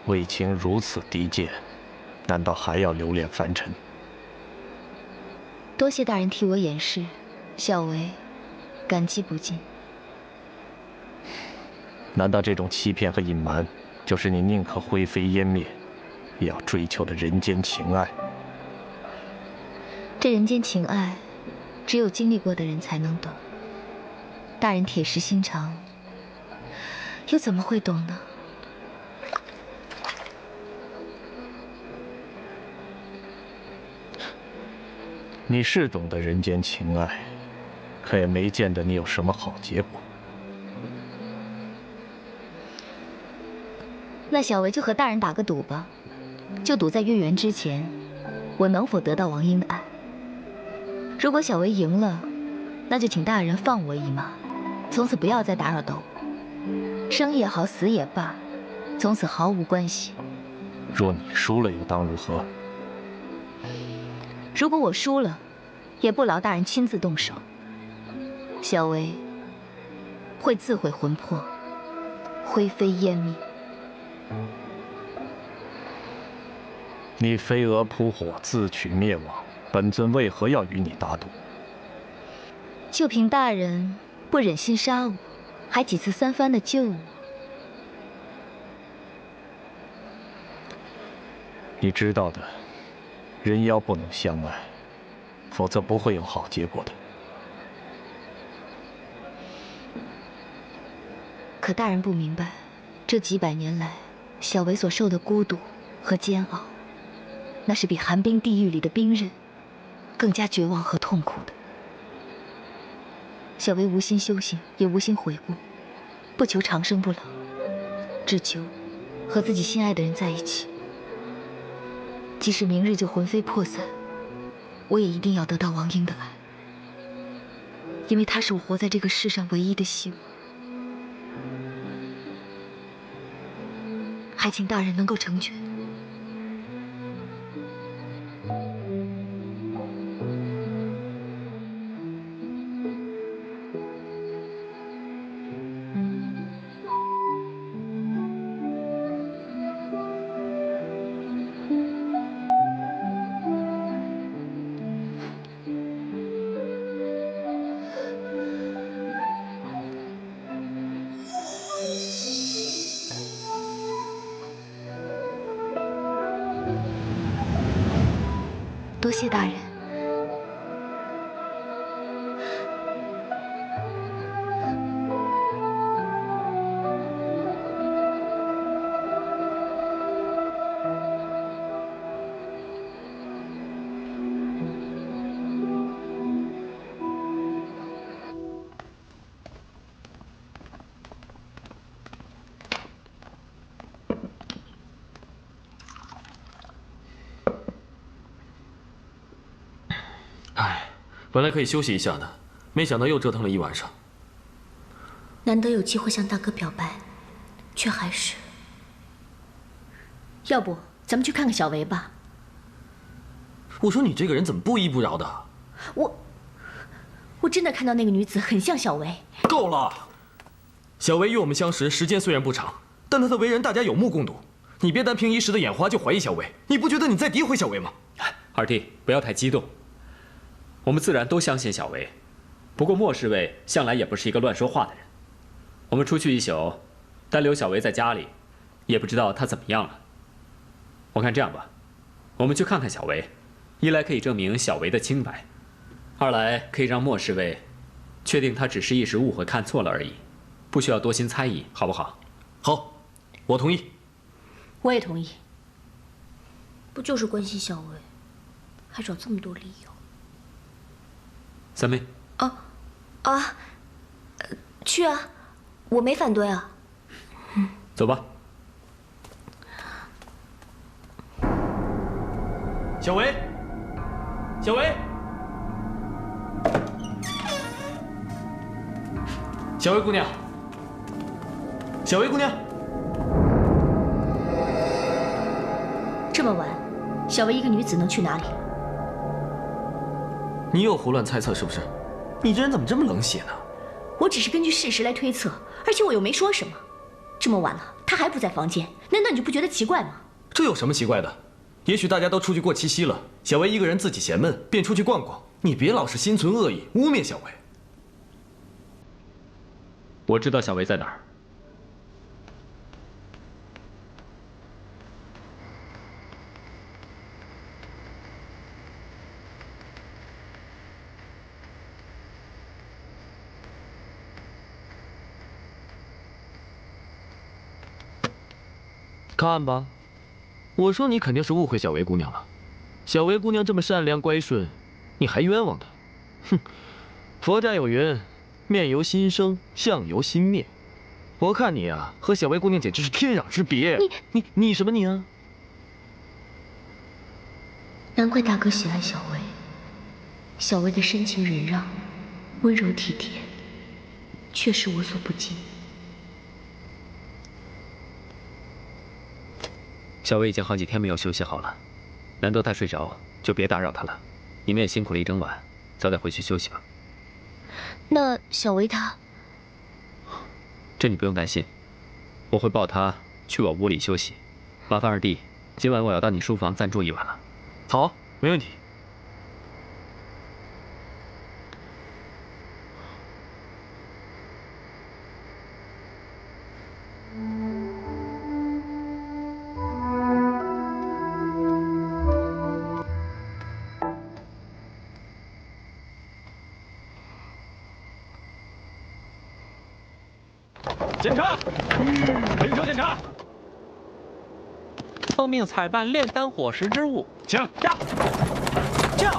为情如此低贱，难道还要留恋凡尘？多谢大人替我掩饰，小维感激不尽。难道这种欺骗和隐瞒，就是你宁可灰飞烟灭，也要追求的人间情爱？这人间情爱，只有经历过的人才能懂。大人铁石心肠，又怎么会懂呢？你是懂得人间情爱，可也没见得你有什么好结果。那小维就和大人打个赌吧，就赌在月圆之前，我能否得到王英的爱。如果小维赢了，那就请大人放我一马，从此不要再打扰到我。生也好，死也罢，从此毫无关系。若你输了，又当如何？如果我输了，也不劳大人亲自动手。小维会自毁魂魄，灰飞烟灭。你飞蛾扑火，自取灭亡，本尊为何要与你打赌？就凭大人不忍心杀我，还几次三番的救我。你知道的，人妖不能相爱，否则不会有好结果的。可大人不明白，这几百年来，小维所受的孤独和煎熬，那是比寒冰地狱里的冰刃更加绝望和痛苦的。小维无心修行，也无心悔过，不求长生不老，只求和自己心爱的人在一起。即使明日就魂飞魄散，我也一定要得到王英的爱，因为她是我活在这个世上唯一的希望。还请大人能够成全。多谢大人。本来可以休息一下的，没想到又折腾了一晚上。难得有机会向大哥表白，却还是……要不咱们去看看小维吧？我说你这个人怎么不依不饶的？我真的看到那个女子很像小维。够了！小维与我们相识时间虽然不长，但她的为人大家有目共睹。你别单凭一时的眼花就怀疑小维，你不觉得你在诋毁小维吗？二弟，不要太激动。我们自然都相信小维，不过莫侍卫向来也不是一个乱说话的人。我们出去一宿，单留小维在家里，也不知道他怎么样了。我看这样吧，我们去看看小维，一来可以证明小维的清白，二来可以让莫侍卫确定他只是一时误会看错了而已，不需要多心猜疑，好不好？好，我同意。我也同意。不就是关心小维，还找这么多理由？三妹。去啊，我没反对啊。走吧。小维，小维，小维姑娘，小维姑娘。这么晚，小维一个女子能去哪里？你又胡乱猜测是不是？你这人怎么这么冷血呢？我只是根据事实来推测，而且我又没说什么。这么晚了，他还不在房间，难道你就不觉得奇怪吗？这有什么奇怪的？也许大家都出去过七夕了，小薇一个人自己嫌闷，便出去逛逛。你别老是心存恶意，污蔑小薇。我知道小薇在哪儿。看吧，我说你肯定是误会小薇姑娘了。小薇姑娘这么善良乖顺，你还冤枉她？哼！佛家有云，面由心生，相由心灭。我看你啊，和小薇姑娘简直是天壤之别。你什么你啊？难怪大哥喜爱小薇。小薇的深情忍让，温柔体贴，确实无所不尽。小薇已经好几天没有休息好了，难得她睡着，就别打扰她了。你们也辛苦了一整晚，早点回去休息吧。那小薇她……这你不用担心，我会抱她去我屋里休息。麻烦二弟，今晚我要到你书房暂住一晚了。好，没问题。检查，人手检查。奉命采办炼丹火石之物，请驾。驾。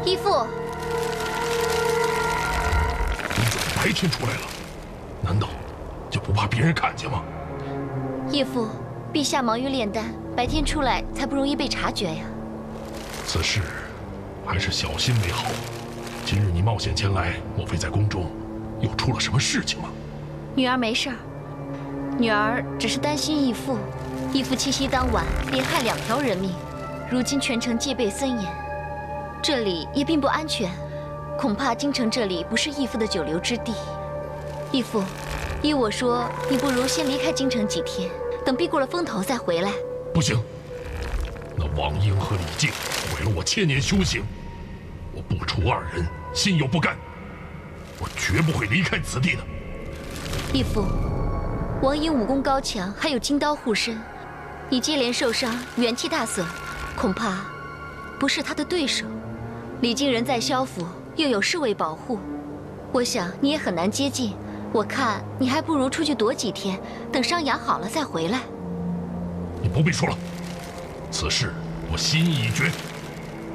义父，你怎么白天出来了？难道就不怕别人看见吗？义父，陛下忙于炼丹，白天出来才不容易被察觉呀。此事还是小心为好。今日你冒险前来，莫非在宫中又出了什么事情吗？女儿没事儿，女儿只是担心义父。义父七夕当晚连害2条人命，如今全城戒备森严，这里也并不安全，恐怕京城这里不是义父的久留之地。义父，依我说，你不如先离开京城几天，等避过了风头再回来。不行，那王英和李靖毁了我千年修行，我不除2人，心有不甘，我绝不会离开此地的。义父，王英武功高强，还有金刀护身，你接连受伤，元气大损，恐怕不是他的对手。李靖人在萧府，又有侍卫保护，我想你也很难接近。我看你还不如出去躲几天，等伤养好了再回来。你不必说了，此事我心意已决，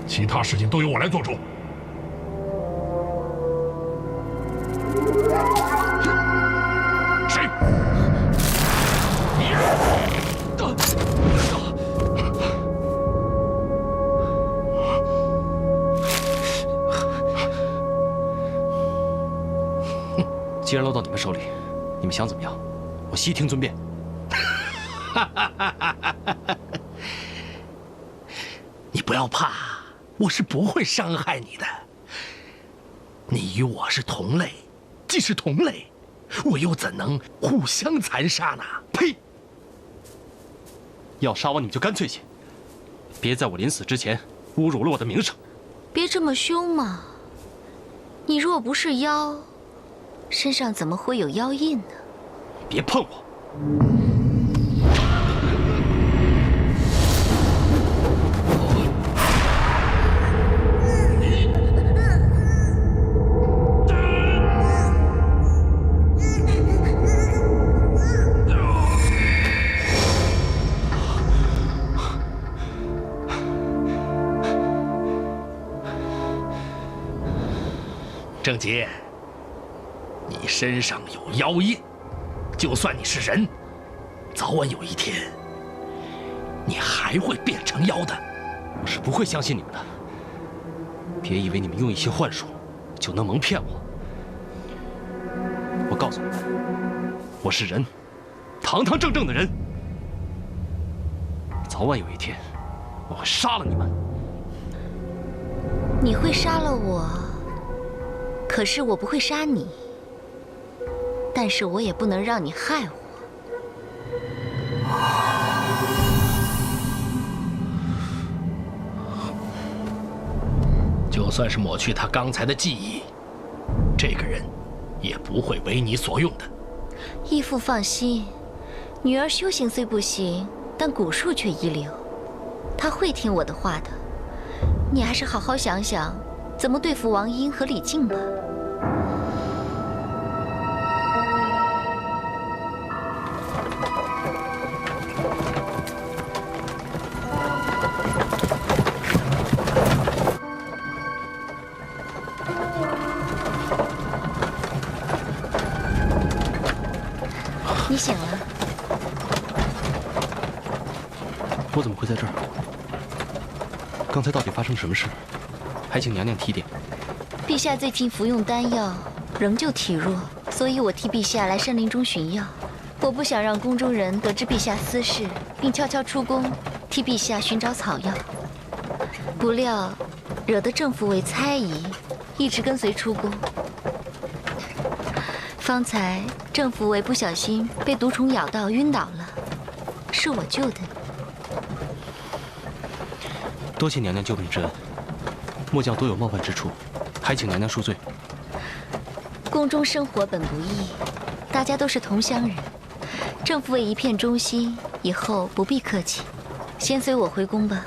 其他事情都由我来做主。谁？既然落到你们手里，你们想怎么样？我悉听尊便。你不要怕，我是不会伤害你的。你与我是同类，既是同类，我又怎能互相残杀呢？呸！要杀我，你就干脆些，别在我临死之前侮辱了我的名声。别这么凶嘛！你若不是妖，身上怎么会有妖印呢？别碰我！郑杰，你身上有妖印，就算你是人，早晚有一天，你还会变成妖的。我是不会相信你们的。别以为你们用一些幻术就能蒙骗我。我告诉你，我是人，堂堂正正的人。早晚有一天，我会杀了你们。你会杀了我，可是我不会杀你。但是我也不能让你害我。就算是抹去他刚才的记忆，这个人也不会为你所用的。义父放心，女儿修行虽不行，但蛊术却一流，她会听我的话的。你还是好好想想，怎么对付王英和李靖吧。你醒了。我怎么会在这儿？刚才到底发生什么事？还请娘娘提点。陛下最近服用丹药，仍旧体弱，所以我替陛下来山林中寻药。我不想让宫中人得知陛下私事，并悄悄出宫替陛下寻找草药。不料惹得郑福为猜疑，一直跟随出宫。方才郑福为不小心被毒虫咬到晕倒了，是我救的你。多谢娘娘救命之恩，末将多有冒犯之处，还请娘娘恕罪。宫中生活本不易，大家都是同乡人，郑福为一片忠心，以后不必客气。先随我回宫吧。